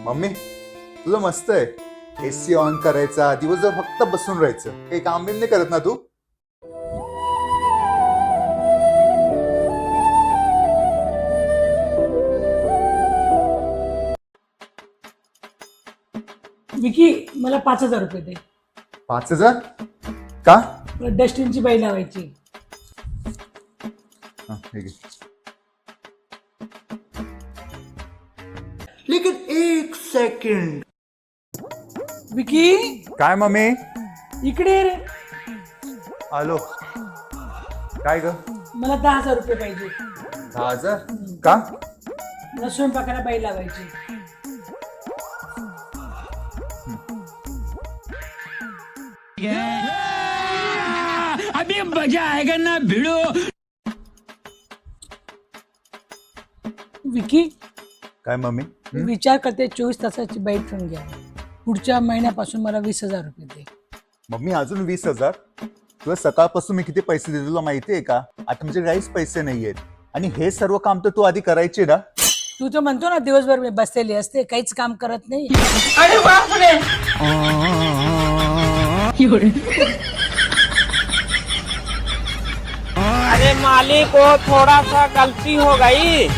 Mummy तुझं मस्त आहे. एसी ऑन करायचा, दिवसभर फक्त बसून राहायचं, काही काम बिम नाही करत ना तू? विकी मला 5,000 रुपये दे. 5,000 का? डस्टबिनची बाई लावायची. हा, ठीक आहे. लेकिन एक सेकंड. विकी काय मम्मी? इकडे ये रे. आलो. काय ग? मला 10,000 रुपये पाहिजे. 10,000 का? मला स्वयंपाकाला बाई लावायची. अभी मजा आएगा ना भिड़ो. विकी काय मम्मी? विचार करते 24 तासाची बाई ठेवून घ्या. पुढच्या महिन्यापासून मला 20,000 रुपये दे. मम्मी अजून 20,000? तुला सकाळपासून मी किती पैसे देतो तुला माहिती आहे का? आता म्हणजे काहीच पैसे नाहीयेत. आणि हे सर्व काम तर तू आधी करायचे ना. तू तर म्हणतो ना दिवसभर मी बसलेली असते, काहीच काम करत नाही. अरे मालिक, वो थोड़ा सा गलती हो गई.